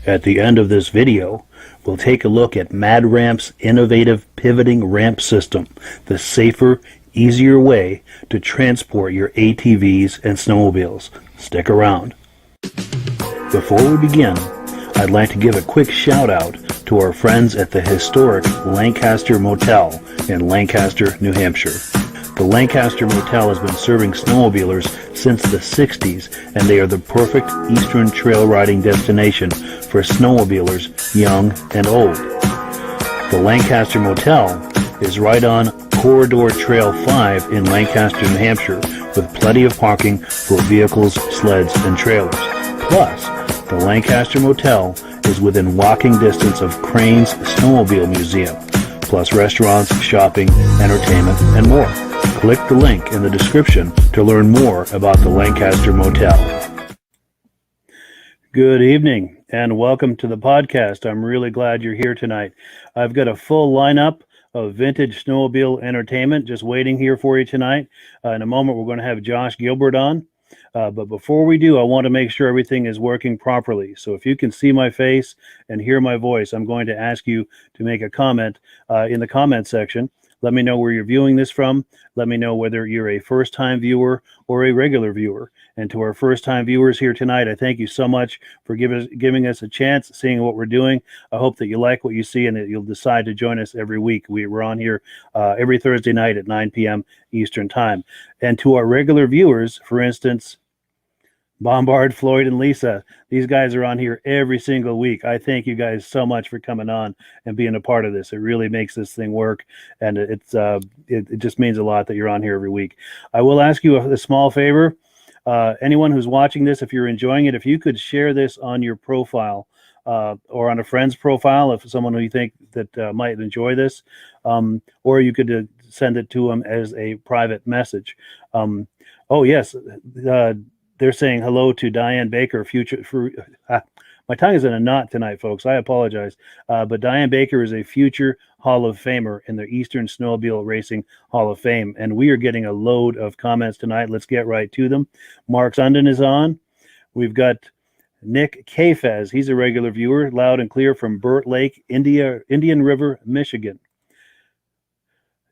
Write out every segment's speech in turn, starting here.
At the end of this video, we'll take a look at Mad Ramp's innovative pivoting ramp system, the safer, easier way to transport your ATVs and snowmobiles. Stick around. Before we begin, I'd like to give a quick shout out to our friends at the historic Lancaster Motel in Lancaster, New Hampshire. The Lancaster Motel has been serving snowmobilers since the 60s, and they are the perfect eastern trail riding destination for snowmobilers young and old. The Lancaster Motel is right on Corridor Trail 5 in Lancaster, New Hampshire, with plenty of parking for vehicles, sleds, and trailers. Plus, the Lancaster Motel is within walking distance of Crane's Snowmobile Museum, plus restaurants, shopping, entertainment, and more. Click the link in the description to learn more about the Lancaster Motel. Good evening and welcome to the podcast. I'm really glad you're here tonight. I've got a full lineup of Vintage Snowmobile entertainment just waiting here for you tonight. In a moment, we're going to have Josh Gilbert on. But before we do, I want to make sure everything is working properly. So if you can see my face and hear my voice, I'm going to ask you to make a comment in the comment section. Let me know where you're viewing this from. Let me know whether you're a first-time viewer or a regular viewer. And to our first-time viewers here tonight, I thank you so much for giving us a chance, seeing what we're doing. I hope that you like what you see and that you'll decide to join us every week. We're on here every Thursday night at 9 p.m. Eastern Time. And to our regular viewers, for instance, Bombard, Floyd, and Lisa. These guys are on here every single week. I thank you guys so much for coming on and being a part of this. It really makes this thing work, and it just means a lot that you're on here every week. I will ask you a small favor. Anyone who's watching this, if you're enjoying it, if you could share this on your profile or on a friend's profile, if someone who you think that might enjoy this, or you could send it to them as a private message. Oh, yes. They're saying hello to Diane Baker, my tongue is in a knot tonight, folks. I apologize. But Diane Baker is a future Hall of Famer in the Eastern Snowmobile Racing Hall of Fame. And we are getting a load of comments tonight. Let's get right to them. Mark Sundin is on. We've got Nick Kfez. He's a regular viewer, loud and clear from Burt Lake, Indian River, Michigan.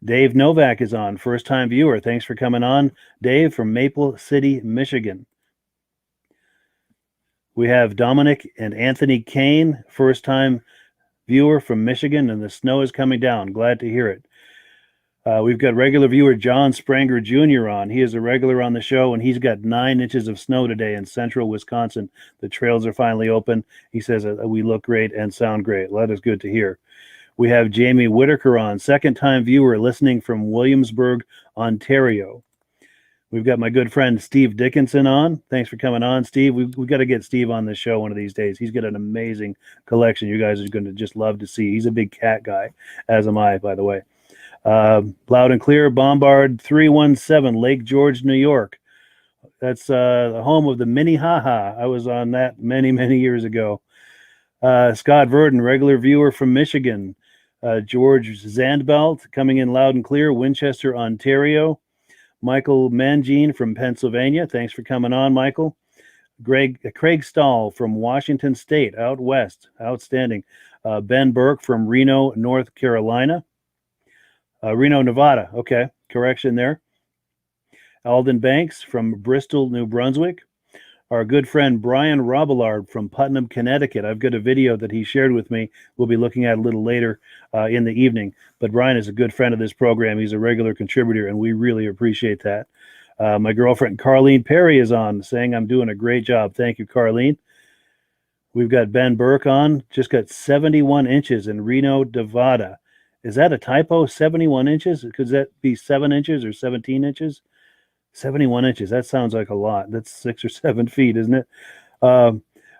Dave Novak is on, first-time viewer. Thanks for coming on, Dave, from Maple City, Michigan. We have Dominic and Anthony Kane, first-time viewer from Michigan, and the snow is coming down. Glad to hear it. We've got regular viewer John Spranger Jr. on. He is a regular on the show, and he's got 9 inches of snow today in central Wisconsin. The trails are finally open. He says we look great and sound great. Well, that is good to hear. We have Jamie Whitaker on, second-time viewer listening from Williamsburg, Ontario. We've got my good friend Steve Dickinson on. Thanks for coming on, Steve. We've got to get Steve on the show one of these days. He's got an amazing collection you guys are going to just love to see. He's a big cat guy, as am I, by the way. Loud and clear, Bombard 317, Lake George, New York. That's the home of the Mini Haha. I was on that many, many years ago. Scott Verdon, regular viewer from Michigan. George Zandbelt, coming in loud and clear, Winchester, Ontario. Michael Mangine from Pennsylvania. Thanks for coming on, Michael. Craig Stahl from Washington State, out west. Outstanding. Ben Burke from Reno, North Carolina. Reno, Nevada. Okay, correction there. Alden Banks from Bristol, New Brunswick. Our good friend Brian Robillard from Putnam, Connecticut. I've got a video that he shared with me. We'll be looking at a little later in the evening. But Brian is a good friend of this program. He's a regular contributor, and we really appreciate that. My girlfriend Carlene Perry is on, saying I'm doing a great job. Thank you, Carlene. We've got Ben Burke on. Just got 71 inches in Reno, Nevada. Is that a typo? 71 inches? Could that be 7 inches or 17 inches? 71 inches. That sounds like a lot. That's 6 or 7 feet, isn't it?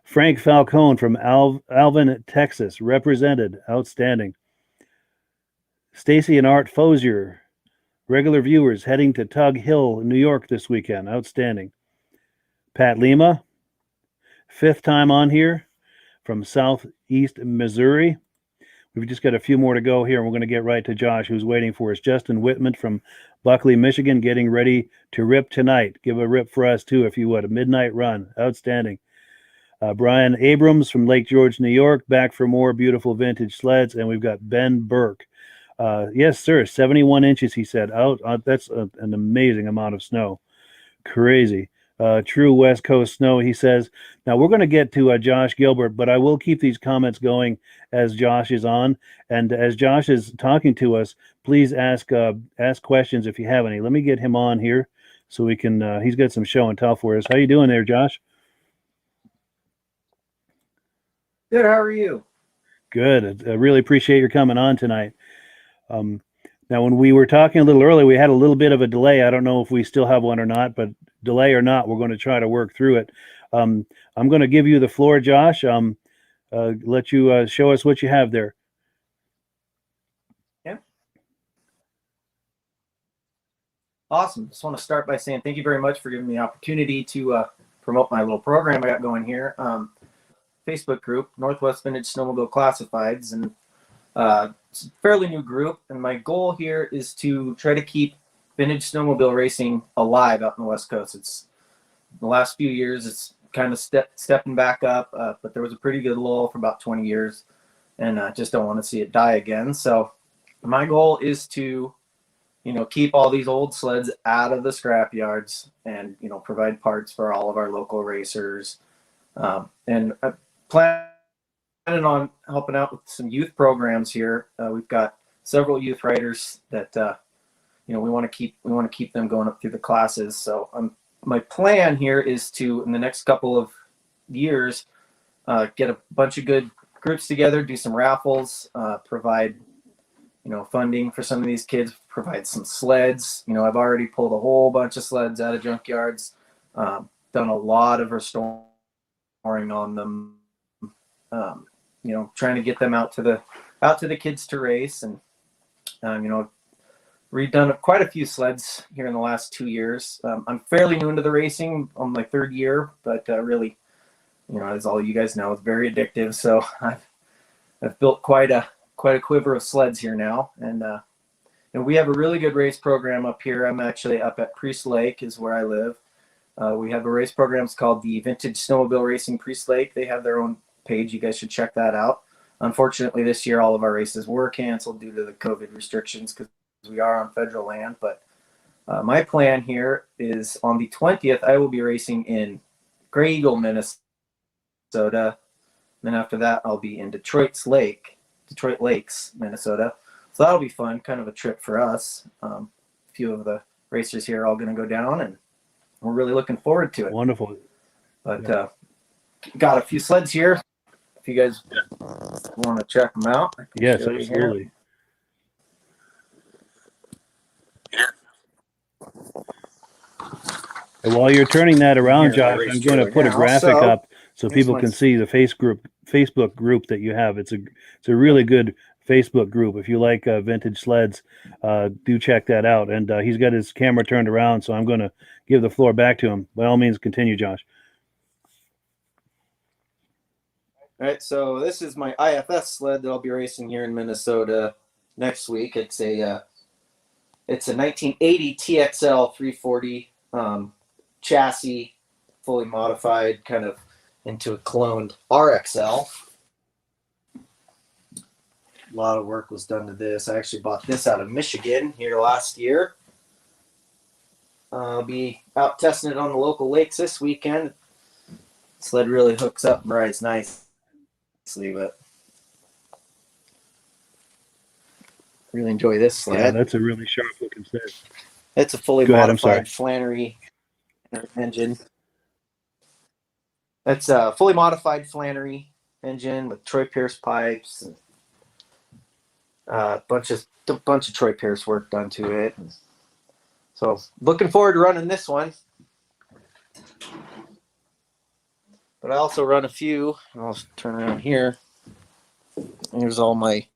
Frank Falcone from Alvin, Texas, represented. Outstanding. Stacy and Art Fozier, regular viewers, heading to Tug Hill, New York this weekend. Outstanding. Pat Lima, 5th time on here from Southeast Missouri. We've just got a few more to go here, and we're going to get right to Josh, who's waiting for us. Justin Whitman from Buckley, Michigan, getting ready to rip tonight. Give a rip for us, too, if you would. A midnight run. Outstanding. Brian Abrams from Lake George, New York, back for more beautiful vintage sleds. And we've got Ben Burke. Yes, sir, 71 inches, he said. That's an amazing amount of snow. Crazy. True West Coast snow, he says. Now, we're going to get to Josh Gilbert, but I will keep these comments going as Josh is on. And as Josh is talking to us, please ask questions if you have any. Let me get him on here so we can, he's got some show and tell for us. How you doing there, Josh? Good, how are you? Good. I really appreciate your coming on tonight. Now, when we were talking a little earlier, we had a little bit of a delay. I don't know if we still have one or not, but delay or not, we're going to try to work through it. I'm going to give you the floor, Josh. Let you show us what you have there. Yeah. Awesome. Just want to start by saying thank you very much for giving me the opportunity to promote my little program I got going here. Facebook group, Northwest Vintage Snowmobile Classifieds, and it's a fairly new group. And my goal here is to try to keep vintage snowmobile racing alive out in the West Coast. It's the last few years, it's kind of stepping back up, but there was a pretty good lull for about 20 years, and I just don't want to see it die again. So my goal is to, keep all these old sleds out of the scrap yards and, provide parts for all of our local racers. And I planning on helping out with some youth programs here. We've got several youth riders that, we want to keep them going up through the classes. So my plan here is to, in the next couple of years, get a bunch of good groups together, do some raffles, provide, funding for some of these kids, provide some sleds. I've already pulled a whole bunch of sleds out of junkyards, done a lot of restoring on them, trying to get them out to the kids to race. And, redone quite a few sleds here in the last 2 years. I'm fairly new into the racing on my 3rd year, but really, as all you guys know, it's very addictive. So I've built quite a quiver of sleds here now, and we have a really good race program up here. I'm actually up at Priest Lake is where I live. We have a race program. It's called the Vintage Snowmobile Racing Priest Lake. They have their own page. You guys should check that out. Unfortunately, this year all of our races were canceled due to the COVID restrictions because we are on federal land. But my plan here is on the 20th, I will be racing in Grey Eagle, Minnesota. Then after that, I'll be in Detroit Lakes, Minnesota. So that'll be fun, kind of a trip for us. A few of the racers here are all going to go down, and we're really looking forward to it. Wonderful. But got a few sleds here. If you guys want to check them out. Yes, absolutely. And while you're turning that around, Here, my Josh, race I'm going to trailer put a now. graphic So, up so here's people my- can see the Facebook group that you have. It's a really good Facebook group. If you like vintage sleds, do check that out. And he's got his camera turned around, so I'm going to give the floor back to him. By all means, continue, Josh. All right, so this is my IFS sled that I'll be racing here in Minnesota next week. It's a 1980 TXL 340 chassis, fully modified, kind of into a cloned RXL. A lot of work was done to this. I actually bought this out of Michigan here last year. I'll be out testing it on the local lakes this weekend. Sled really hooks up and rides nicely, but really enjoy this sled. Yeah, that's a really sharp looking sled. It's a fully modified Flannery engine. That's a fully modified Flannery engine with Troy Pierce pipes and a bunch of Troy Pierce work done to it. So looking forward to running this one. But I also run a few. I'll turn around here. Here's all my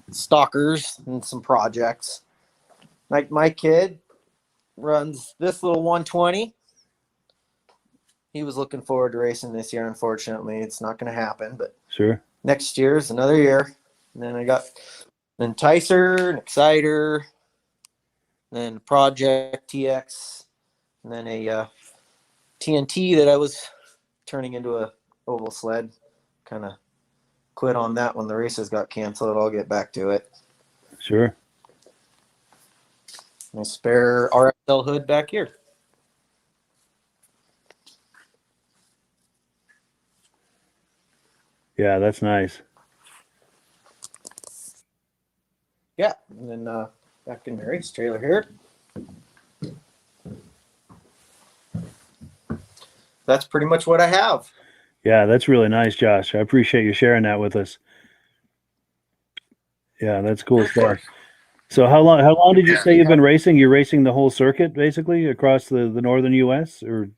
stalkers and some projects. Like my kid runs this little 120. He was looking forward to racing this year. Unfortunately, it's not going to happen, but sure. Next year is another year. And then I got an Enticer, an Exciter, then Project TX, and then a TNT that I was turning into a oval sled. Kind of quit on that when the races got canceled. I'll get back to it. Sure. My spare RXL hood back here. Yeah, that's nice. Yeah, and then back in the race trailer here. That's pretty much what I have. Yeah, that's really nice, Josh. I appreciate you sharing that with us. Yeah, that's cool stuff. So how long did you say you've been racing? You're racing the whole circuit basically across the northern US or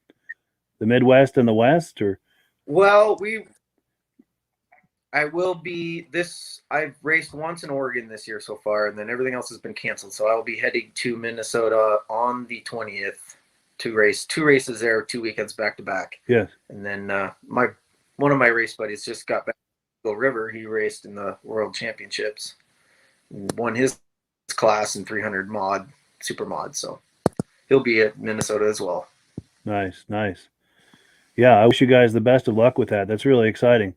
the Midwest and the West, or? Well, I've raced once in Oregon this year so far, and then everything else has been canceled. So I'll be heading to Minnesota on the 20th to race 2 races there, 2 weekends back to back. Yes. And then one of my race buddies just got back to Eagle River. He raced in the World Championships and won his class in 300 super mod. So he'll be at Minnesota as well. Nice. Yeah, I wish you guys the best of luck with that. That's really exciting.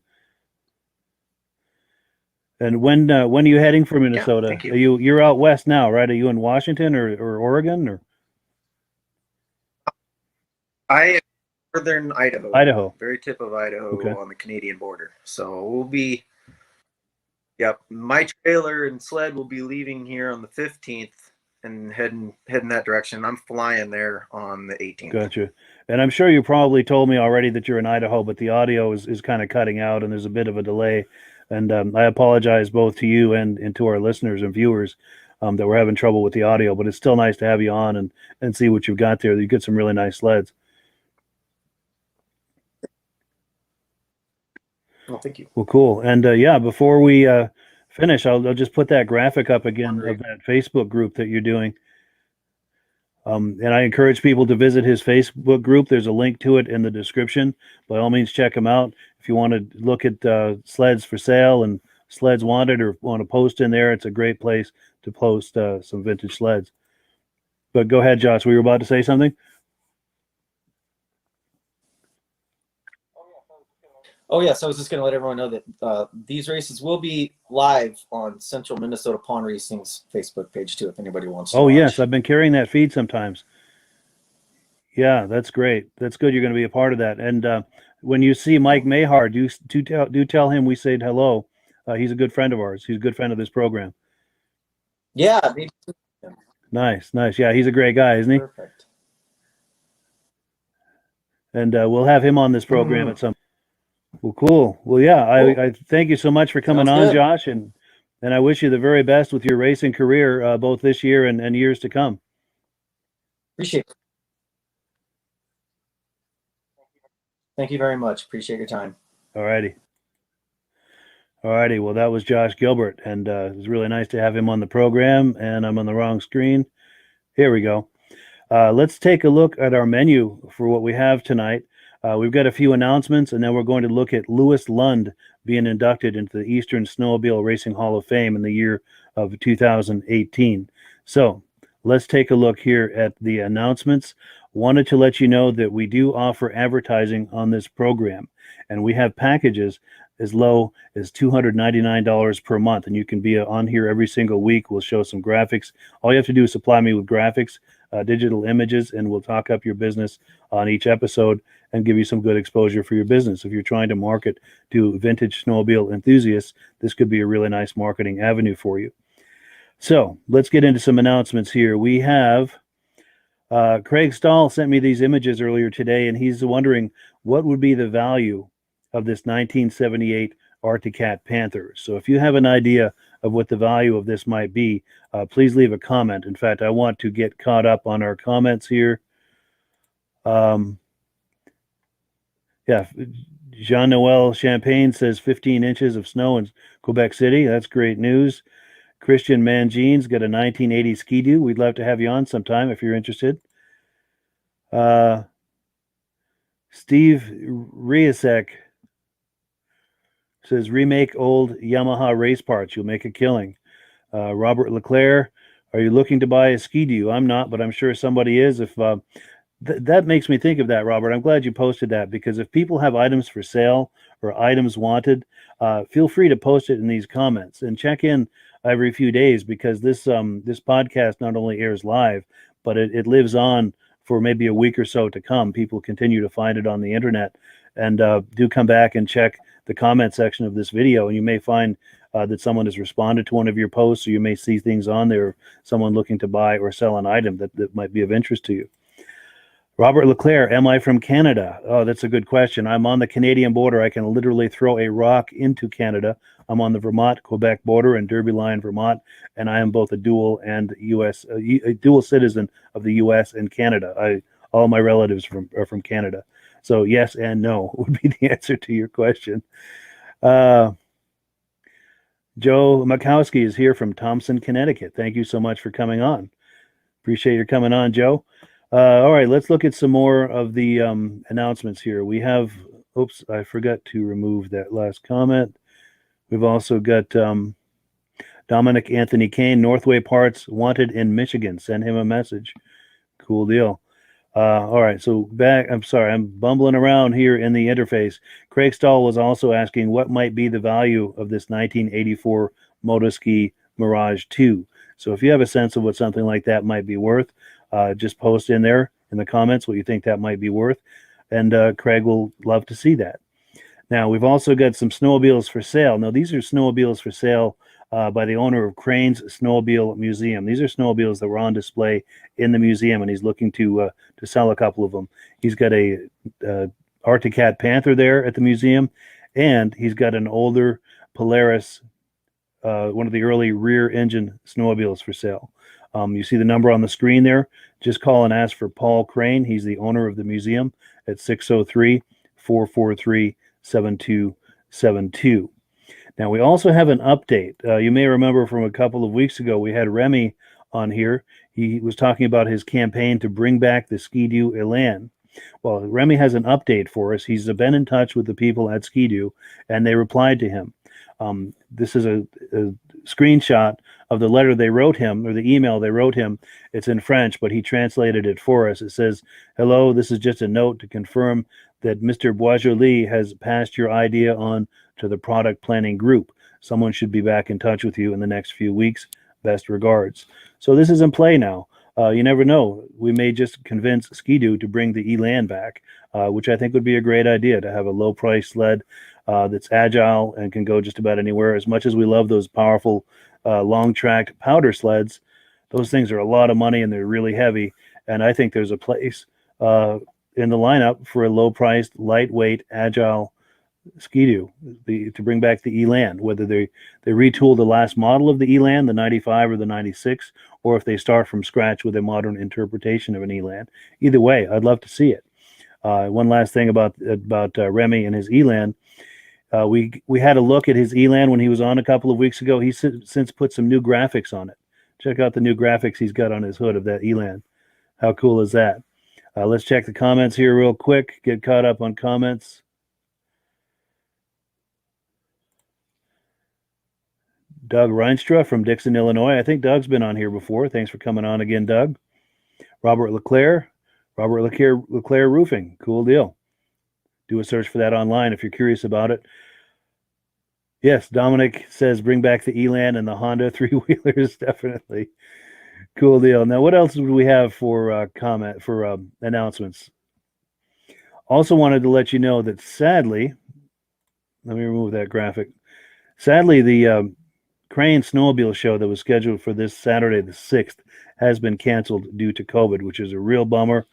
And when are you heading for Minnesota? Yeah, thank you. You're out west now, right? Are you in Washington or Oregon or? I am northern Idaho. Idaho. Very tip of Idaho, Okay. on the Canadian border. So we'll be, my trailer and sled will be leaving here on the 15th and heading that direction. I'm flying there on the 18th. Gotcha. And I'm sure you probably told me already that you're in Idaho, but the audio is kind of cutting out and there's a bit of a delay. And I apologize both to you and to our listeners and viewers that we're having trouble with the audio, but it's still nice to have you on and see what you've got there. You get some really nice sleds. Well, thank you. Well, cool. And before we finish, I'll just put that graphic up again of that Facebook group that you're doing. And I encourage people to visit his Facebook group. There's a link to it in the description. By all means, check him out. If you want to look at sleds for sale and sleds wanted or want to post in there, it's a great place to post some vintage sleds. But go ahead, Josh. We were about to say something? Oh, yes. I was just going to let everyone know that these races will be live on Central Minnesota Pond Racing's Facebook page, too, if anybody wants to watch. Yes. I've been carrying that feed sometimes. Yeah, that's great. That's good. You're going to be a part of that. And when you see Mike Mahar, do tell him we said hello. He's a good friend of ours. He's a good friend of this program. Yeah. Nice. Yeah, he's a great guy, isn't he? Perfect. And we'll have him on this program at some. Well, cool. Well, yeah, I thank you so much for coming on, Josh, and I wish you the very best with your racing career, both this year and years to come. Appreciate it. Thank you very much. Appreciate your time. All righty. Well, that was Josh Gilbert, and it was really nice to have him on the program. And I'm on the wrong screen. Here we go. Let's take a look at our menu for what we have tonight. We've got a few announcements, and then we're going to look at Louis Lunn being inducted into the Eastern Snowmobile Racing Hall of Fame in the year of 2018. So let's take a look here at the announcements. Wanted to let you know that we do offer advertising on this program, and we have packages as low as $299 per month, and you can be on here every single week. We'll show some graphics. All you have to do is supply me with graphics, digital images, and we'll talk up your business on each episode and give you some good exposure for your business. If you're trying to market to vintage snowmobile enthusiasts, this could be a really nice marketing avenue for you. So let's get into some announcements here. We have Craig Stahl sent me these images earlier today, and he's wondering what would be the value of this 1978 Arctic Cat Panther. So if you have an idea of what the value of this might be, please leave a comment. In fact, I want to get caught up on our comments here. Jean-Noel Champagne says 15 inches of snow in Quebec City. That's great news. Christian Mangines got a 1980 Ski Doo. We'd love to have you on sometime if you're interested. Steve Riasek says remake old Yamaha race parts. You'll make a killing. Robert Leclerc, are you looking to buy a Ski Doo? I'm not, but I'm sure somebody is. If that makes me think of that, Robert. I'm glad you posted that, because if people have items for sale or items wanted, feel free to post it in these comments and check in every few days, because this podcast not only airs live, but it lives on for maybe a week or so to come. People continue to find it on the internet, and do come back and check the comment section of this video, and you may find that someone has responded to one of your posts, or you may see things on there, someone looking to buy or sell an item that might be of interest to you. Robert Leclerc, am I from Canada? Oh, that's a good question. I'm on the Canadian border. I can literally throw a rock into Canada. I'm on the Vermont-Quebec border in Derby Line, Vermont, and I am both a dual and a dual citizen of the U.S. and Canada. All my relatives are from Canada. So yes and no would be the answer to your question. Joe Makowski is here from Thompson, Connecticut. Thank you so much for coming on. Appreciate your coming on, Joe. All right, let's look at some more of the announcements here. We have, oops, I forgot to remove that last comment. We've also got Dominic Anthony Kane, Northway Parts wanted in Michigan. Send him a message. Cool deal. All right, so back, I'm sorry, I'm bumbling around here in the interface. Craig Stahl was also asking what might be the value of this 1984 Motoski Mirage 2. So if you have a sense of what something like that might be worth, just post in there in the comments what you think that might be worth, and Craig will love to see that. Now, we've also got some snowmobiles for sale. Now, these are snowmobiles for sale by the owner of Crane's Snowmobile Museum. These are snowmobiles that were on display in the museum, and he's looking to sell a couple of them. He's got a Arctic Cat Panther there at the museum, and he's got an older Polaris, one of the early rear-engine snowmobiles for sale. You see the number on the screen there. Just call and ask for Paul Crane. He's the owner of the museum at 603-443-7272. Now, we also have an update. You may remember from a couple of weeks ago, we had Remy on here. He was talking about his campaign to bring back the Ski Doo Elan. Well, Remy has an update for us. He's been in touch with the people at Ski Doo, and they replied to him. This is a screenshot of the letter they wrote him, or the email they wrote him. It's in French, but he translated it for us. It says, "Hello, this is just a note to confirm that Mr. Boisjoli has passed your idea on to the product planning group. Someone should be back in touch with you in the next few weeks. Best regards." So this is in play now. You never know. We may just convince Ski Doo to bring the Elan back, which I think would be a great idea, to have a low-price sled that's agile and can go just about anywhere. As much as we love those powerful long-tracked powder sleds, those things are a lot of money and they're really heavy. And I think there's a place in the lineup for a low-priced, lightweight, agile Ski Doo to bring back the Elan, whether they retool the last model of the Elan, the 95 or the 96, or if they start from scratch with a modern interpretation of an Elan. Either way, I'd love to see it. One last thing about Remy and his Elan. We had a look at his Elan when he was on a couple of weeks ago. He's since put some new graphics on it. Check out the new graphics he's got on his hood of that Elan. How cool is that? Let's check the comments here real quick. Get caught up on comments. Doug Reinstra from Dixon, Illinois. I think Doug's been on here before. Thanks for coming on again, Doug. Robert Leclerc Roofing. Cool deal. Do a search for that online if you're curious about it. Yes, Dominic says bring back the Elan and the Honda three-wheelers. Definitely. Cool deal. Now, what else would we have for announcements? Also wanted to let you know that sadly, let me remove that graphic. Sadly, the Crane Snowmobile Show that was scheduled for this Saturday, the 6th, has been canceled due to COVID, which is a real bummer.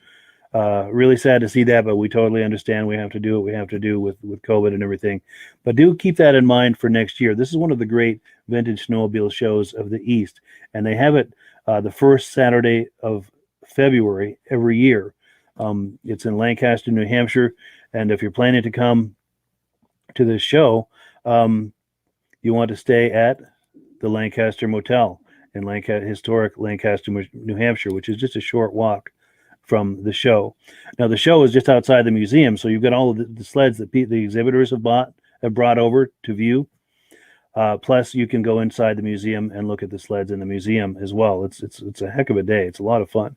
Really sad to see that, but we totally understand. We have to do what we have to do with COVID and everything. But do keep that in mind for next year. This is one of the great vintage snowmobile shows of the East, and they have it the first Saturday of February every year. It's in Lancaster, New Hampshire, and if you're planning to come to this show, you want to stay at the Lancaster Motel in historic Lancaster, New Hampshire, which is just a short walk from the show. Now, the show is just outside the museum, so you've got all of the sleds that the exhibitors have brought over to view. Plus, you can go inside the museum and look at the sleds in the museum as well. It's a heck of a day. It's a lot of fun.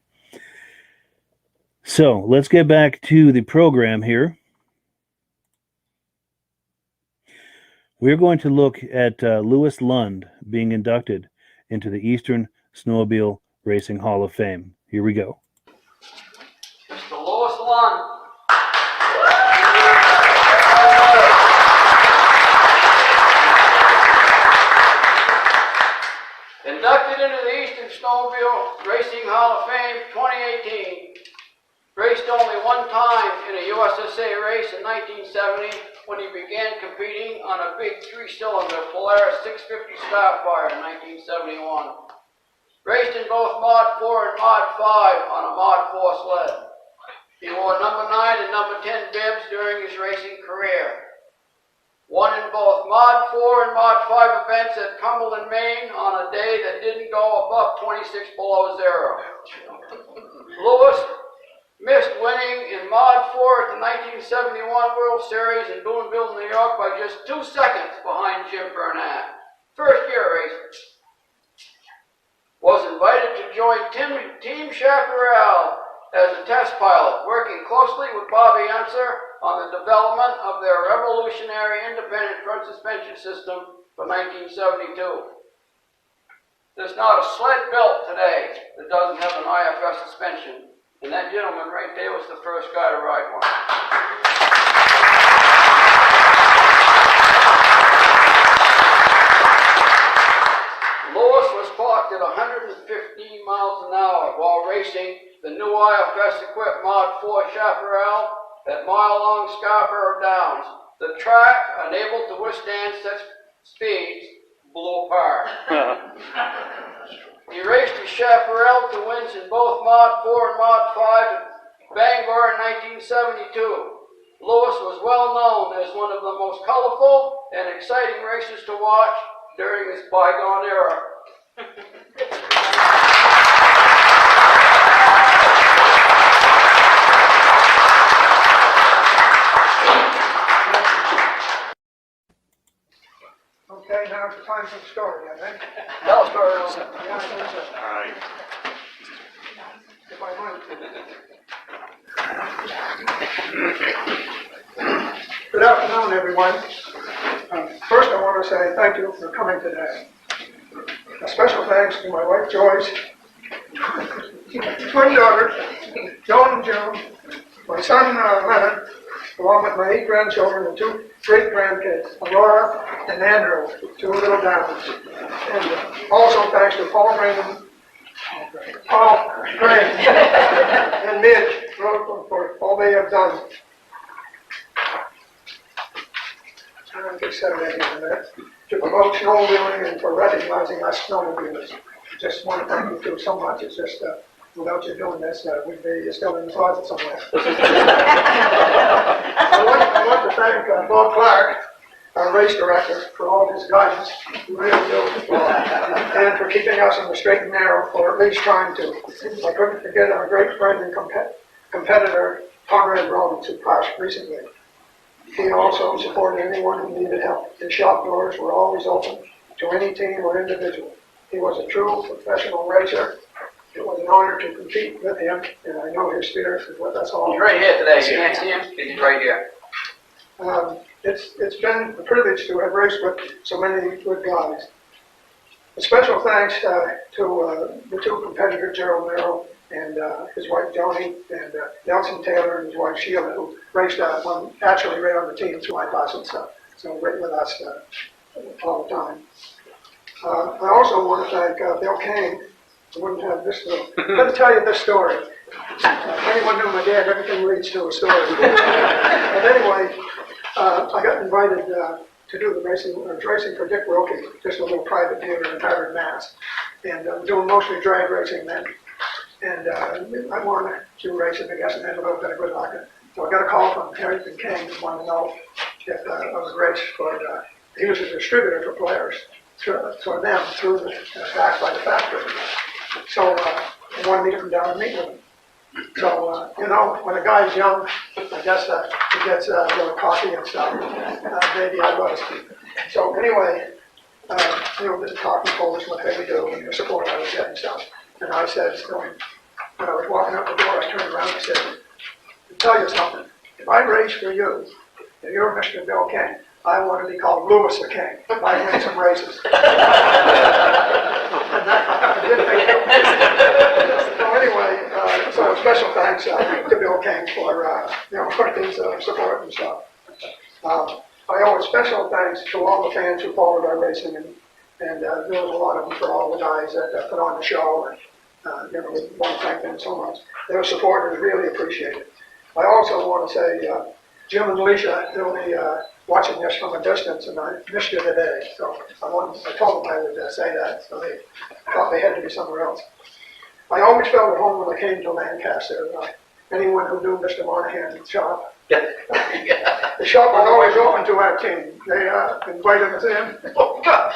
So let's get back to the program here. We're going to look at Louis Lunn being inducted into the Eastern Snowmobile Racing Hall of Fame. Here we go. Mr. Louis Lunn. Inducted into the Eastern Snowmobile Racing Hall of Fame 2018. Raced only one time in a USSA race in 1970 when he began competing on a big 3-cylinder Polaris 650 Spitfire in 1971. Raced in both Mod 4 and Mod 5 on a Mod 4 sled. He wore number 9 and number 10 bibs during his racing career. Won in both Mod 4 and Mod 5 events at Cumberland, Maine on a day that didn't go above 26 below zero. Louis missed winning in Mod 4 at the 1971 World Series in Boonville, New York by just 2 seconds behind Jim Burnett. First year racing. Was invited to join Team Chaparral as a test pilot, working closely with Bobby Unser on the development of their revolutionary independent front suspension system for 1972. There's not a sled built today that doesn't have an IFS suspension. And that gentleman right there was the first guy to ride one. Louis was parked at 115 miles an hour while racing the new IFS-equipped Mod 4 Chaparral at mile-long Scarborough Downs. The track, unable to withstand such speeds, blew apart. He raced his Chaparral to wins in both Mod 4 and Mod 5 at Bangor in 1972. Louis was well known as one of the most colorful and exciting racers to watch during this bygone era. Okay, now it's time for the story, I think. Tell a story. Yeah, I think so. All right. If I might. Good afternoon, everyone. First, I want to say thank you for coming today. A special thanks to my wife, Joyce, twin daughters, Joan and June, my son, Leonard, along with my 8 grandchildren and 2 great-grandkids, Aurora and Andrew, 2 little diamonds. And also thanks to Paul Graham, and Midge for all they have done. I just said that in a minute. To promote snowmobiling and for recognizing us snowmobilers. Just want to thank you too so much. It's just without you doing this, we'd be still in the closet somewhere. I'd like to thank Bob Clark, our race director, for all of his guidance, really do, and for keeping us on the straight and narrow, or at least trying to. I couldn't forget our great friend and competitor, Conrad Robbins, who passed recently. He also supported anyone who needed help. His shop doors were always open to any team or individual. He was a true professional racer. It was an honor to compete with him, and I know his spirit is with us all. He's right here today. You can't see him. He's right here. It's been a privilege to have raced with so many good guys. A special thanks to the two competitors, Gerald Merrill and his wife Joni, and Nelson Taylor and his wife Sheila, who raced actually right on the team through my class and stuff. So right with us all the time. I also want to thank Bill Kane. I wouldn't have this. Let me tell you this story. Anyone knew my dad, everything leads to a story. But anyway, I got invited to do the racing for Dick Wilkie, just a little private dealer in Harvard, Mass. And I'm doing mostly drag racing then. And I wanted to do racing, I guess, and had a little bit of good luck. So I got a call from Harrington King, who wanted to know if I was race for, he was a distributor for players, for them through the back by the factory. So he wanted me to come down and meet with him. So, when a guy's young, I guess he gets a little cocky and stuff. Maybe I was. So anyway, the talking Polish, what they do, and the support I was getting stuff. And I said to him, when I was walking out the door, I turned around and said, to tell you something, if I race for you, and you're Mr. Bill King, I want to be called Louis the King. I win some races. And that didn't make it. So anyway, so special thanks to Bill King for these support and stuff. I owe a special thanks to all the fans who followed our racing, and there was a lot of them for all the guys that put on the show, and we want to thank them so much. Their support is really appreciated. I also want to say, Jim and Alicia, they'll be watching this from a distance, and I missed you today. So I told them I would say that, so they thought they had to be somewhere else. I always felt at home when I came to Lancaster. Anyone who knew Mr. Monahan's shop, the shop was always open to our team. They invited us in. Oh, God.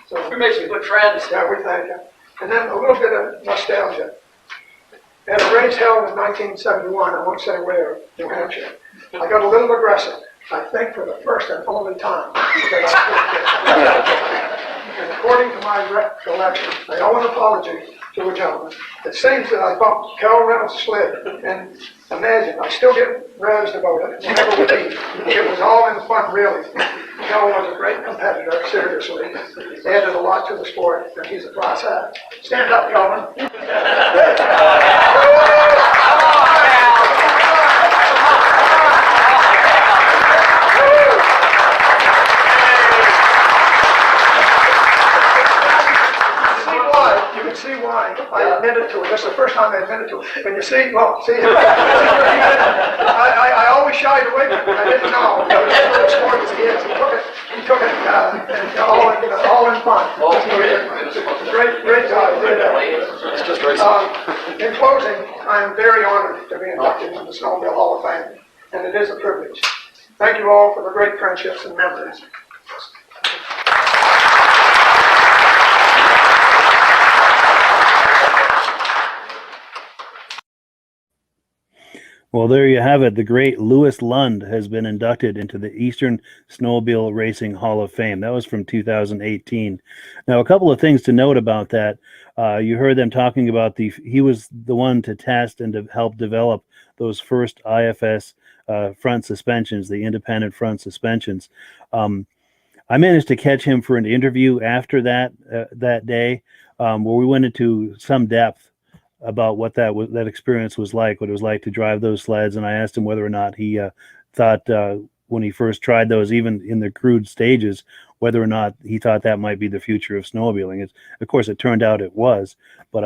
So, We made some good friends. yeah, we thank you. And then a little bit of nostalgia. At a race held in 1971, I won't say where, New Hampshire, I got a little aggressive. I think for the first and only time. And according to my recollection, I owe an apology to a gentleman. It seems that I bumped Cal Reynolds' sled, and imagine, I still get razzed about it whenever we meet. It was all in fun, really. Cal was a great competitor, seriously. He added a lot to the sport, and he's a class act. Stand up, Calvin. See why I admitted to it. That's the first time I admitted to it. When you see, I always shied away from it. I didn't know. As sport as he is, he took it all in fun. Great guy. In closing, I am very honored to be inducted into the Snowmobile Hall of Fame, and it is a privilege. Thank you all for the great friendships and memories. Well, there you have it. The great Louis Lund has been inducted into the Eastern Snowmobile Racing Hall of Fame. That was from 2018. Now, a couple of things to note about that. You heard them talking about he was the one to test and to help develop those first IFS front suspensions, the independent front suspensions. I managed to catch him for an interview after that day, where we went into some depth about what that experience was like, what it was like to drive those sleds. And I asked him whether or not he thought when he first tried those, even in the crude stages, whether or not he thought that might be the future of snowmobiling. Of course, it turned out it was, but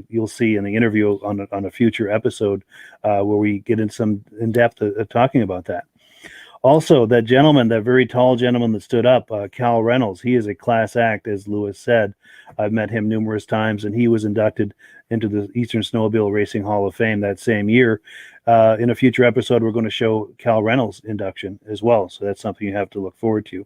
you'll see in the interview on a future episode where we get in depth talking about that. Also, that gentleman, that very tall gentleman that stood up, Cal Reynolds, he is a class act, as Louis said. I've met him numerous times, and he was inducted into the Eastern Snowmobile Racing Hall of Fame that same year. In a future episode, we're going to show Cal Reynolds' induction as well. So that's something you have to look forward to.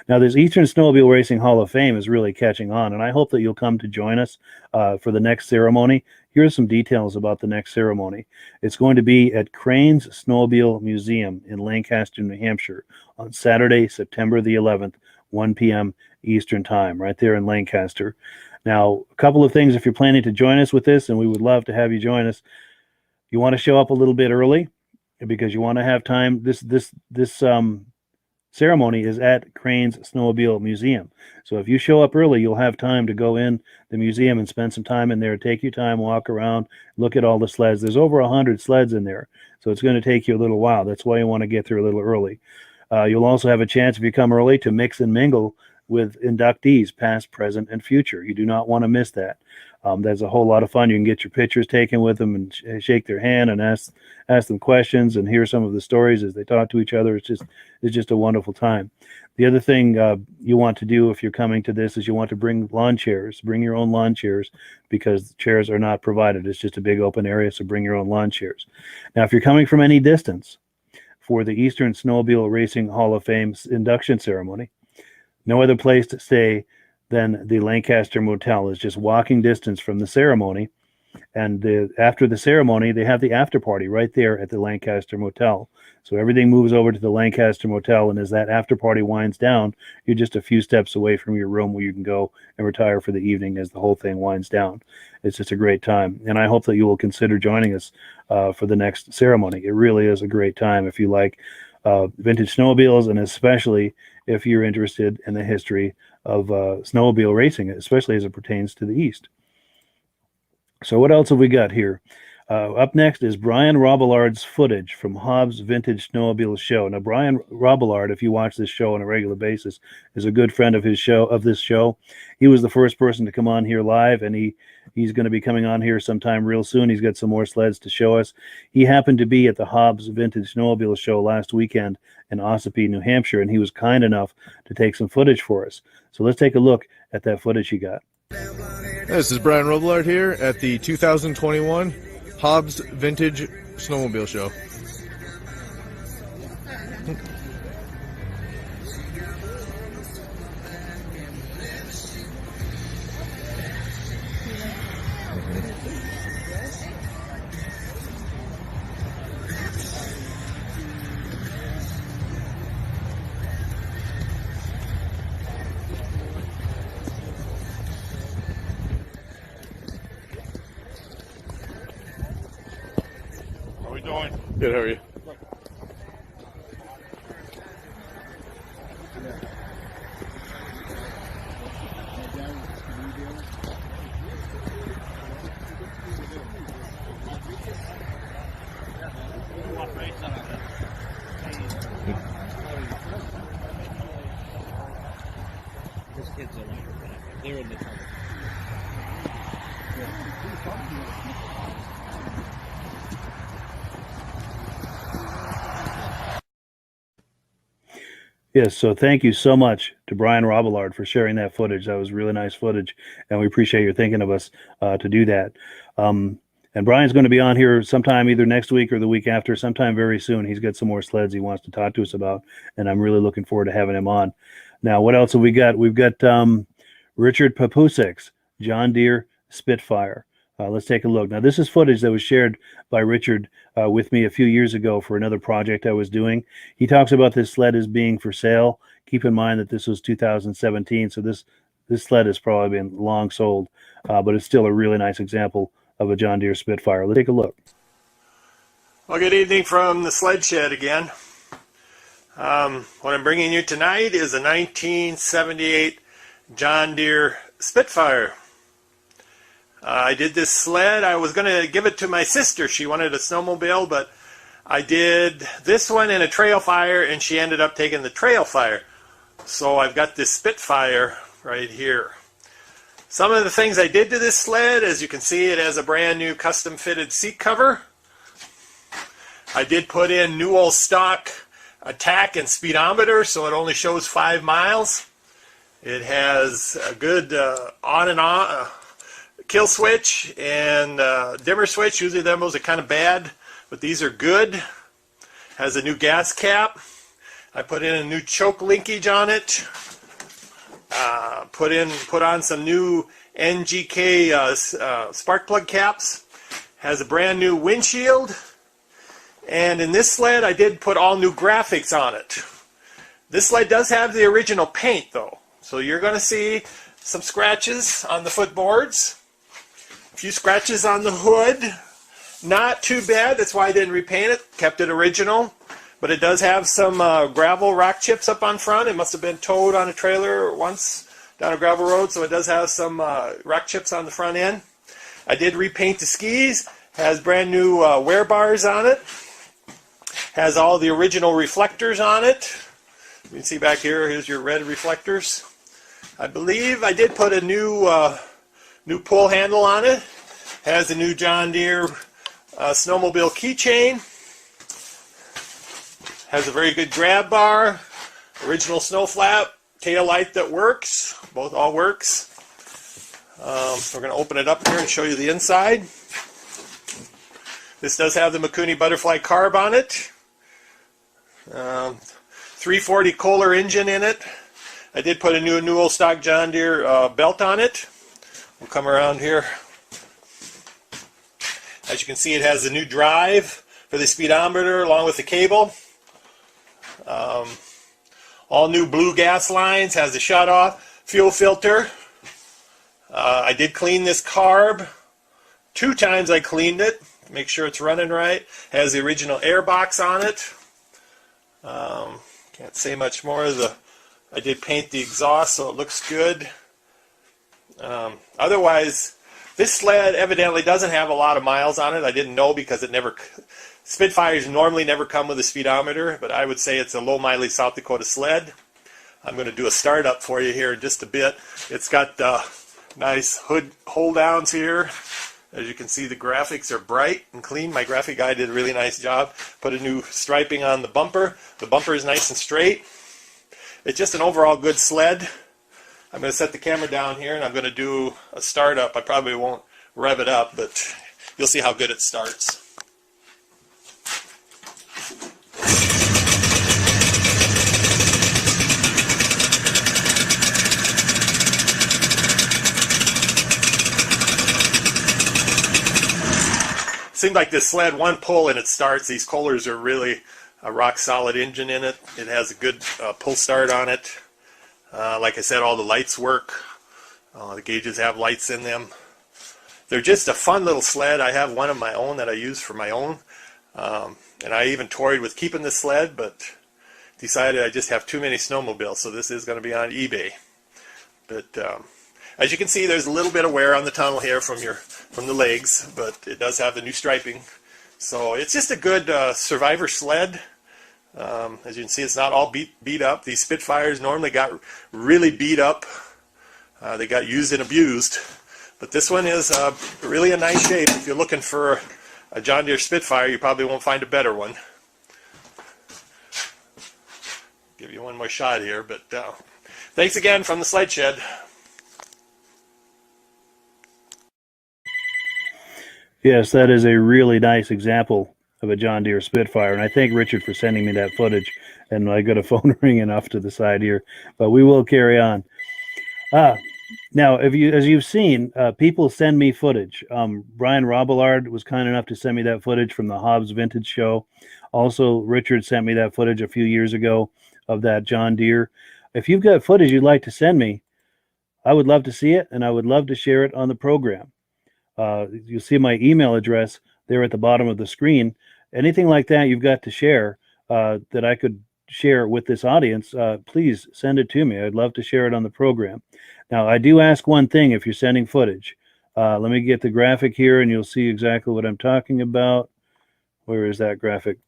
Now, this Eastern Snowmobile Racing Hall of Fame is really catching on, and I hope that you'll come to join us for the next ceremony. Here's some details about the next ceremony. It's going to be at Crane's Snowmobile Museum in Lancaster, New Hampshire on Saturday, September the 11th, 1 p.m. Eastern Time, right there in Lancaster. Now, a couple of things if you're planning to join us with this, and we would love to have you join us. You want to show up a little bit early because you want to have time. This ceremony is at Crane's Snowmobile Museum. So if you show up early, you'll have time to go in the museum and spend some time in there. Take your time, walk around, look at all the sleds. There's over 100 sleds in there, so it's going to take you a little while. That's why you want to get there a little early. You'll also have a chance, if you come early, to mix and mingle with inductees, past, present, and future. You do not want to miss that. That's a whole lot of fun. You can get your pictures taken with them and shake their hand and ask them questions and hear some of the stories as they talk to each other. It's just a wonderful time. The other thing you want to do if you're coming to this is you want to bring lawn chairs. Bring your own lawn chairs because the chairs are not provided. It's just a big open area, so bring your own lawn chairs. Now, if you're coming from any distance for the Eastern Snowmobile Racing Hall of Fame induction ceremony, no other place to stay than the Lancaster Motel. Is just walking distance from the ceremony. And after the ceremony, they have the after party right there at the Lancaster Motel. So everything moves over to the Lancaster Motel, and as that after party winds down, you're just a few steps away from your room where you can go and retire for the evening as the whole thing winds down. It's just a great time. And I hope that you will consider joining us for the next ceremony. It really is a great time if you like vintage snowmobiles, and especially if you're interested in the history of snowmobile racing, especially as it pertains to the East. So what else have we got here? Up next is Brian Robillard's footage from Hobbs Vintage Snowmobile Show. Now, Brian Robillard, if you watch this show on a regular basis, is a good friend of this show. He was the first person to come on here live, and he's going to be coming on here sometime real soon. He's got some more sleds to show us. He happened to be at the Hobbs Vintage Snowmobile Show last weekend in Ossipee, New Hampshire, and he was kind enough to take some footage for us. So let's take a look at that footage he got. This is Brian Robillard here at the 2021 Hobbs Vintage Snowmobile Show. Good, how are you? Yes, so thank you so much to Brian Robillard for sharing that footage. That was really nice footage, and we appreciate your thinking of us to do that. And Brian's going to be on here sometime either next week or the week after, sometime very soon. He's got some more sleds he wants to talk to us about, and I'm really looking forward to having him on. Now, what else have we got? We've got Richard Papousek's John Deere Spitfire. Let's take a look. Now, this is footage that was shared by Richard with me a few years ago for another project I was doing. He talks about this sled as being for sale. Keep in mind that this was 2017, so this sled has probably been long sold, but it's still a really nice example of a John Deere Spitfire. Let's take a look. Well, good evening from the sled shed again. What I'm bringing you tonight is a 1978 John Deere Spitfire. I did this sled. I was going to give it to my sister. She wanted a snowmobile, but I did this one in a Trailfire, and she ended up taking the Trailfire. So I've got this Spitfire right here. Some of the things I did to this sled, as you can see, it has a brand new custom fitted seat cover. I did put in new old stock attack and speedometer, so it only shows 5 miles. It has a good on and kill switch and dimmer switch. Usually those are kind of bad, but these are good. Has a new gas cap. I put in a new choke linkage on it. Put on some new NGK spark plug caps. Has a brand new windshield. And in this sled, I did put all new graphics on it. This sled does have the original paint though. So you're going to see some scratches on the footboards. A few scratches on the hood. Not too bad. That's why I didn't repaint it. Kept it original. But it does have some gravel rock chips up on front. It must have been towed on a trailer once down a gravel road. So it does have some rock chips on the front end. I did repaint the skis. Has brand new wear bars on it. Has all the original reflectors on it. You can see back here, here's your red reflectors. I believe I did put a new pull handle on it. Has a new John Deere snowmobile keychain. Has a very good grab bar. Original snow flap. Tail light that works. All works. We're going to open it up here and show you the inside. This does have the Mikuni Butterfly carb on it. 340 Kohler engine in it. I did put a new old stock John Deere belt on it. We'll come around here. As you can see, it has a new drive for the speedometer along with the cable. All new blue gas lines. Has a shut-off fuel filter. I did clean this carb. 2 times I cleaned it. Make sure it's running right. Has the original air box on it. Can't say much more. I did paint the exhaust so it looks good. Otherwise, this sled evidently doesn't have a lot of miles on it. I didn't know because Spitfires normally never come with a speedometer, but I would say it's a low mileage South Dakota sled. I'm going to do a startup for you here in just a bit. It's got nice hood hold downs here. As you can see, the graphics are bright and clean. My graphic guy did a really nice job. Put a new striping on the bumper. The bumper is nice and straight. It's just an overall good sled. I'm going to set the camera down here and I'm going to do a startup. I probably won't rev it up, but you'll see how good it starts. Seems like this sled, one pull and it starts. These Kohlers are really a rock solid engine in it. It has a good pull start on it. Like I said, all the lights work. The gauges have lights in them. They're just a fun little sled. I have one of my own that I use for my own. And I even toyed with keeping this sled, but decided I just have too many snowmobiles, so this is going to be on eBay. But as you can see, there's a little bit of wear on the tunnel here from the legs, but it does have the new striping. So it's just a good survivor sled. As you can see, it's not all beat up. These Spitfires normally got really beat up. They got used and abused. But this one is really a nice shape. If you're looking for a John Deere Spitfire, you probably won't find a better one. Give you one more shot here, but thanks again from the Sled Shed. Yes, that is a really nice example of a John Deere Spitfire, and I thank Richard for sending me that footage. And I got a phone ringing off to the side here, but we will carry on. Now, as you've seen, people send me footage. Brian Robillard was kind enough to send me that footage from the Hobbs Vintage Show. Also, Richard sent me that footage a few years ago of that John Deere. If you've got footage you'd like to send me, I would love to see it, and I would love to share it on the program. You'll see my email address there at the bottom of the screen. Anything like that you've got to share that I could share with this audience, please send it to me. I'd love to share it on the program. Now, I do ask one thing if you're sending footage. Let me get the graphic here and you'll see exactly what I'm talking about. Where is that graphic?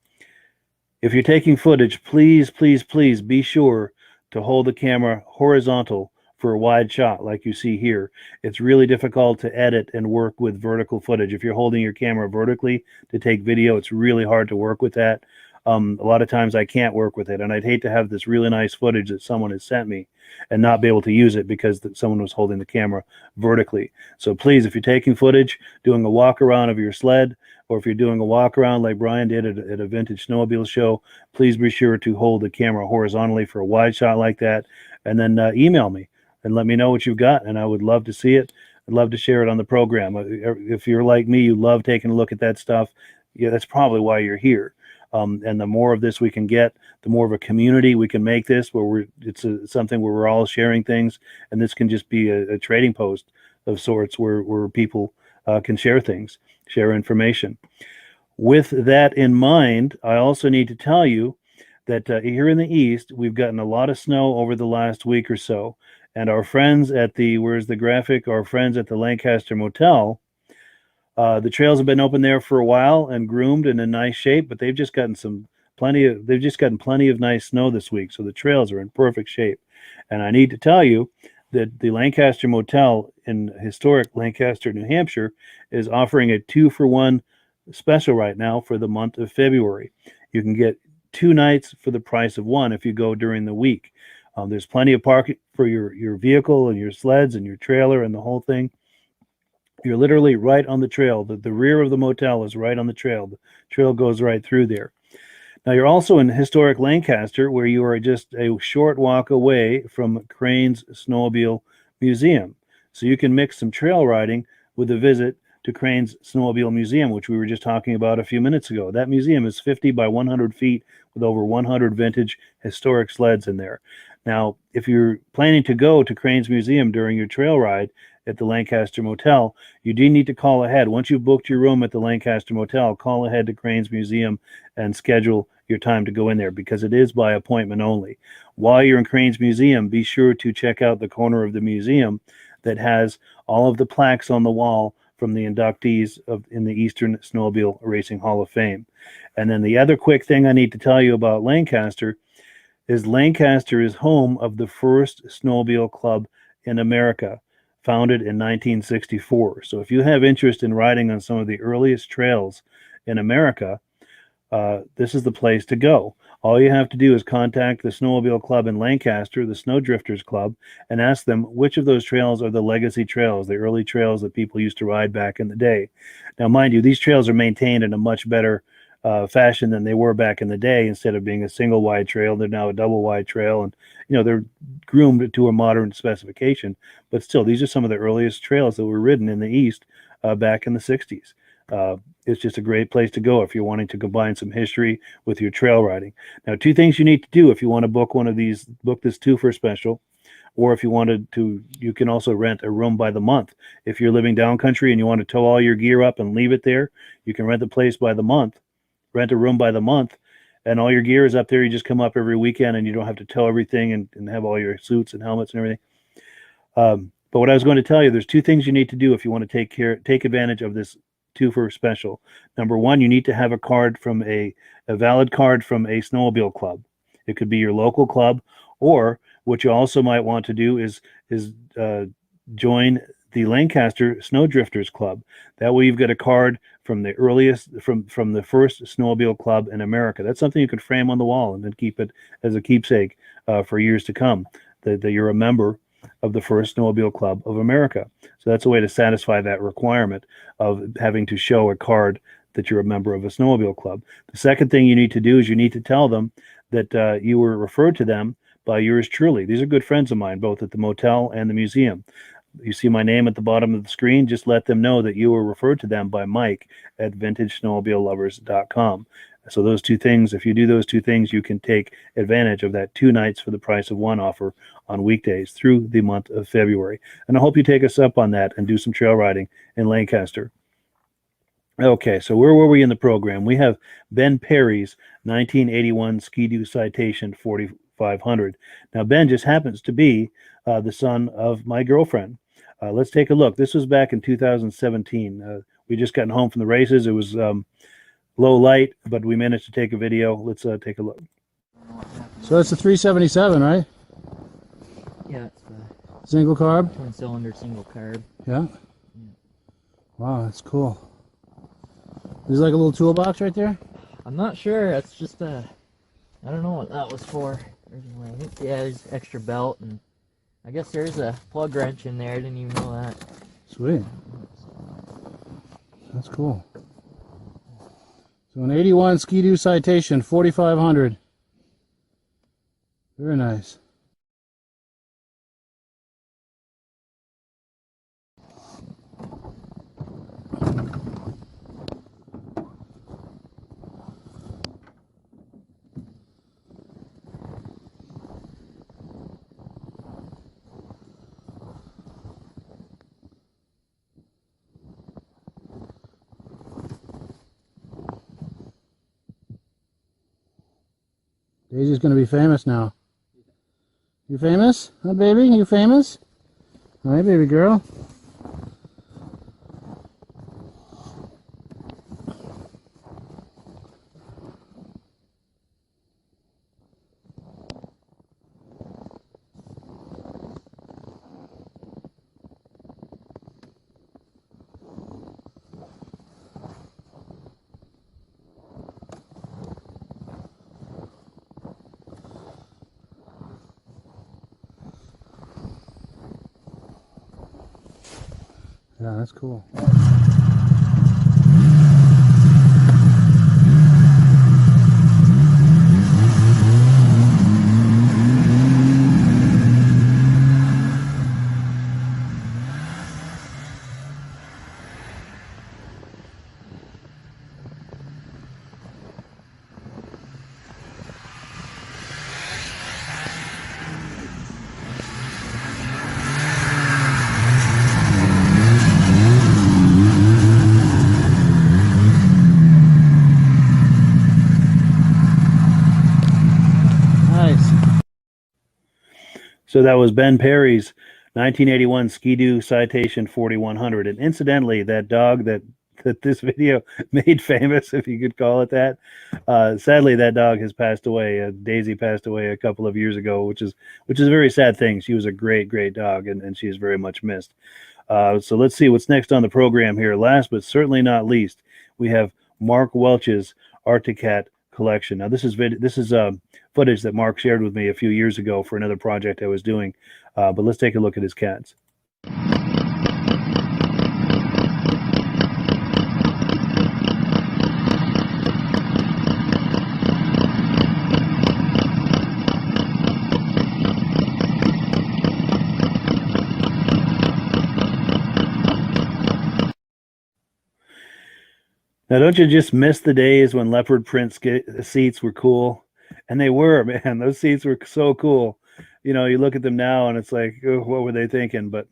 If you're taking footage, please, please, please be sure to hold the camera horizontal for a wide shot like you see here. It's really difficult to edit and work with vertical footage. If you're holding your camera vertically to take video, it's really hard to work with that. A lot of times I can't work with it, and I'd hate to have this really nice footage that someone has sent me and not be able to use it because someone was holding the camera vertically. So please, if you're taking footage, doing a walk around of your sled, or if you're doing a walk around like Brian did at a Vintage Snowmobile Show, please be sure to hold the camera horizontally for a wide shot like that, and then email me and let me know what you've got, and I would love to see it. I'd love to share it on the program. If you're like me, you love taking a look at that stuff, yeah, that's probably why you're here. And the more of this we can get, the more of a community we can make this, where it's something where we're all sharing things, and this can just be a trading post of sorts where people can share things, share information. With that in mind, I also need to tell you that here in the East, we've gotten a lot of snow over the last week or so, and our friends at where's the graphic? Our friends at the Lancaster Motel, the trails have been open there for a while and groomed and in nice shape, but they've just gotten plenty of nice snow this week, so the trails are in perfect shape. And I need to tell you that the Lancaster Motel in historic Lancaster, New Hampshire, is offering a 2-for-1 special right now for the month of February. You can get 2 nights for the price of 1 if you go during the week. There's plenty of parking for your vehicle and your sleds and your trailer and the whole thing. You're literally right on the trail. The rear of the motel is right on the trail. The trail goes right through there. Now, you're also in historic Lancaster, where you are just a short walk away from Crane's Snowmobile Museum. So you can mix some trail riding with a visit to Crane's Snowmobile Museum, which we were just talking about a few minutes ago. That museum is 50 by 100 feet with over 100 vintage historic sleds in there. Now, if you're planning to go to Crane's Museum during your trail ride at the Lancaster Motel, you do need to call ahead. Once you've booked your room at the Lancaster Motel, call ahead to Crane's Museum and schedule your time to go in there, because it is by appointment only. While you're in Crane's Museum, be sure to check out the corner of the museum that has all of the plaques on the wall from the inductees in the Eastern Snowmobile Racing Hall of Fame. And then the other quick thing I need to tell you about Lancaster is Lancaster is home of the first snowmobile club in America, founded in 1964. So if you have interest in riding on some of the earliest trails in America, this is the place to go. All you have to do is contact the snowmobile club in Lancaster, the Snowdrifters Club, and ask them which of those trails are the legacy trails, the early trails that people used to ride back in the day. Now, mind you, these trails are maintained in a much better fashion than they were back in the day. Instead of being a single wide trail, they're now a double wide trail, and they're groomed to a modern specification. But still, these are some of the earliest trails that were ridden in the East back in the 60s. It's just a great place to go if you're wanting to combine some history with your trail riding. Now, 2 things you need to do if you want to book book this 2-for special, or if you wanted to, you can also rent a room by the month. If you're living down country and you want to tow all your gear up and leave it there, you can rent the place by the month, rent a room by the month, and all your gear is up there. You just come up every weekend and you don't have to tow everything and have all your suits and helmets and everything. But what I was going to tell you, there's 2 things you need to do if you want to take advantage of this 2-for special. Number 1, you need to have a valid card from a snowmobile club. It could be your local club, or what you also might want to do is join the Lancaster Snowdrifters Club. That way you've got a card from the first snowmobile club in America. That's something you could frame on the wall and then keep it as a keepsake for years to come, that you're a member of the first snowmobile club of America. So that's a way to satisfy that requirement of having to show a card that you're a member of a snowmobile club. The second thing you need to do is you need to tell them that you were referred to them by yours truly. These are good friends of mine, both at the motel and the museum. You see my name at the bottom of the screen. Just let them know that you were referred to them by Mike at vintagesnowmobilelovers.com. So those 2 things, if you do those 2 things, you can take advantage of that 2 nights for the price of 1 offer on weekdays through the month of February. And I hope you take us up on that and do some trail riding in Lancaster. Okay, so where were we in the program? We have Ben Perry's 1981 Ski Doo Citation 4500. Now, Ben just happens to be the son of my girlfriend. Let's take a look. This was back in 2017. We just gotten home from the races. It was low light, but we managed to take a video. Let's take a look. So that's the 377, right? Yeah, it's the Single carb? twin cylinder single carb. Yeah. Wow, that's cool. There's like a little toolbox right there? I'm not sure. That's just I don't know what that was for. Originally. I think, yeah, there's extra belt, and I guess there's a plug wrench in there. I didn't even know that. Sweet. That's cool. So an 81 Ski Doo Citation, 4500. Very nice. Daisy's going to be famous now. You famous? Huh, baby? You famous? Hi, baby girl. Yeah, that's cool. So that was Ben Perry's 1981 Ski Doo Citation 4100. And incidentally, that dog that this video made famous, if you could call it that, sadly, that dog has passed away. Daisy passed away a couple of years ago, which is a very sad thing. She was a great dog, and she is very much missed. So let's see what's next on the program here. Last but certainly not least, we have Mark Welch's Arctic Cat collection. Now, this is footage that Mark shared with me a few years ago for another project I was doing. But let's take a look at his cats. Now, don't you just miss the days when leopard print seats were cool? And they were, man. Those seats were so cool. You know, you look at them now and it's like, oh, what were they thinking? But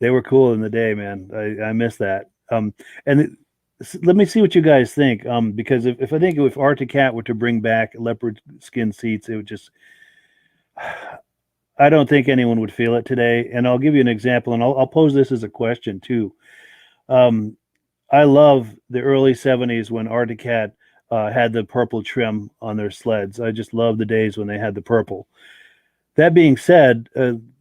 they were cool in the day, man. I miss that. Let me see what you guys think. Because if I think if Arctic Cat were to bring back leopard skin seats, it would just, I don't think anyone would feel it today. And I'll give you an example, and I'll pose this as a question too. I love the early 70s when Arctic Cat had the purple trim on their sleds. I just love the days when they had the purple. That being said,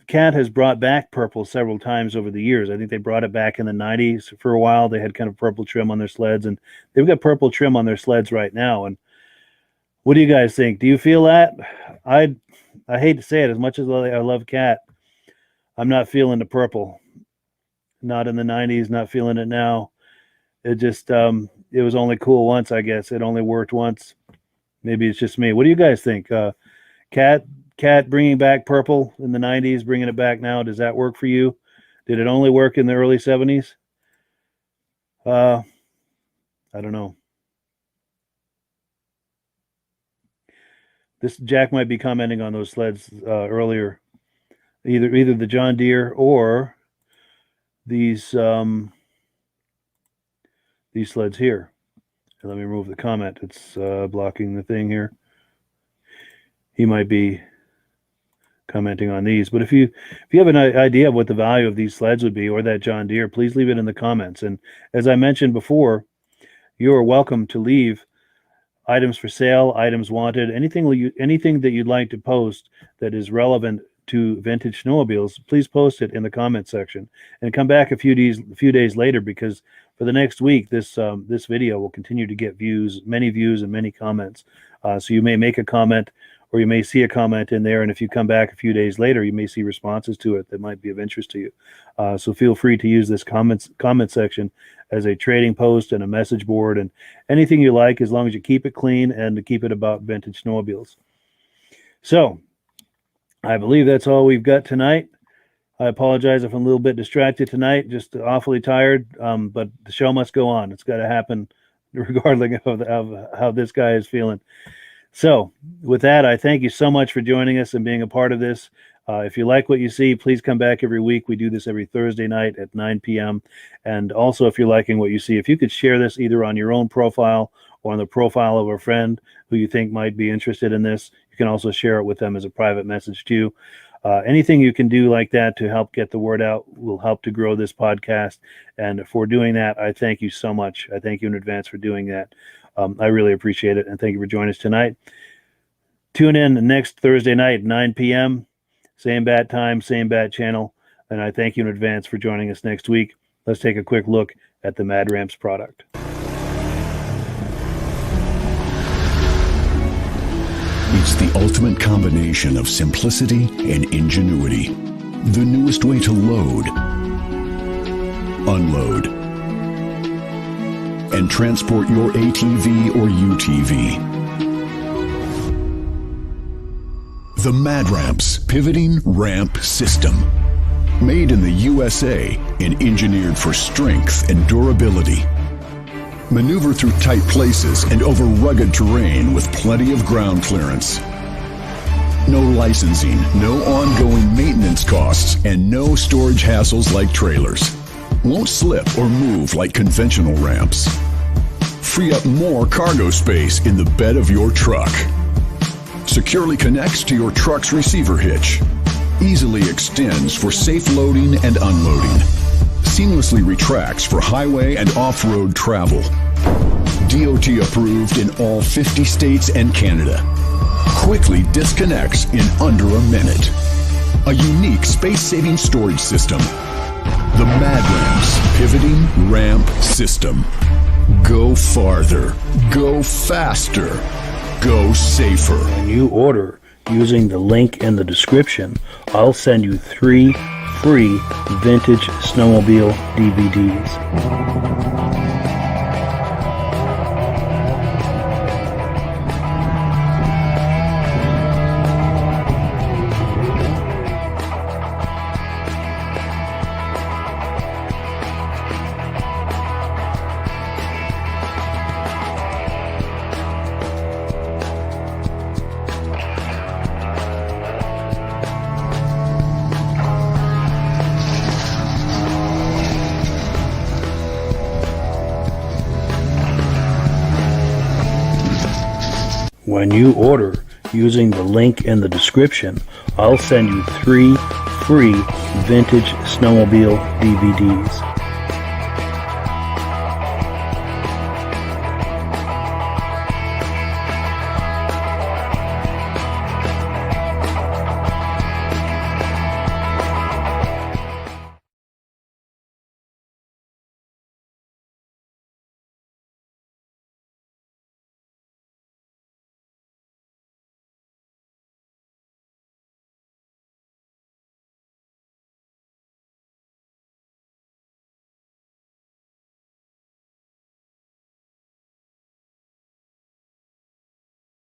Cat has brought back purple several times over the years. I think they brought it back in the 90s for a while. They had kind of purple trim on their sleds, and they've got purple trim on their sleds right now. And what do you guys think? Do you feel that? I hate to say it, as much as I love Cat, I'm not feeling the purple. Not in the 90s, not feeling it now. It just, it was only cool once, I guess. It only worked once. Maybe it's just me. What do you guys think? Cat bringing back purple in the 90s, bringing it back now. Does that work for you? Did it only work in the early 70s? I don't know. This Jack might be commenting on those sleds earlier. Either the John Deere or these sleds here. And let me remove the comment. It's blocking the thing here. He might be commenting on these. But if you have an idea of what the value of these sleds would be, or that John Deere, please leave it in the comments. And as I mentioned before, you are welcome to leave items for sale, items wanted, anything that you'd like to post that is relevant to vintage snowmobiles. Please post it in the comment section and come back a few days later, because for the next week, this video will continue to get many views and many comments. So you may make a comment, or you may see a comment in there, and if you come back a few days later, you may see responses to it that might be of interest to you. So feel free to use this comment section as a trading post and a message board, and anything you like, as long as you keep it clean and to keep it about vintage snowmobiles. So I believe that's all we've got tonight. I apologize if I'm a little bit distracted tonight, just awfully tired, but the show must go on. It's got to happen regardless of how this guy is feeling. So with that, I thank you so much for joining us and being a part of this. If you like what you see, please come back every week. We do this every Thursday night at 9 p.m. And also, if you're liking what you see, if you could share this either on your own profile or on the profile of a friend who you think might be interested in this, you can also share it with them as a private message too. Anything you can do like that to help get the word out will help to grow this podcast. And for doing that, I thank you so much. I thank you in advance for doing that. I really appreciate it. And thank you for joining us tonight. Tune in next Thursday night, 9 p.m. Same bat time, same bat channel. And I thank you in advance for joining us next week. Let's take a quick look at the Mad Ramps product. It's the ultimate combination of simplicity and ingenuity. The newest way to load, unload, and transport your ATV or UTV. The Mad Ramps Pivoting Ramp System. Made in the USA and engineered for strength and durability. Maneuver through tight places and over rugged terrain with plenty of ground clearance. No licensing, no ongoing maintenance costs, and no storage hassles like trailers. Won't slip or move like conventional ramps. Free up more cargo space in the bed of your truck. Securely connects to your truck's receiver hitch. Easily extends for safe loading and unloading. Seamlessly retracts for highway and off-road travel. DOT approved in all 50 states and Canada. Quickly disconnects in under a minute. A unique space-saving storage system. The Mad Ramps Pivoting Ramp System. Go farther. Go faster. Go safer. When you order using the link in the description, I'll send you 3 free Vintage Snowmobile DVDs. When you order using the link in the description, I'll send you 3 free Vintage Snowmobile DVDs.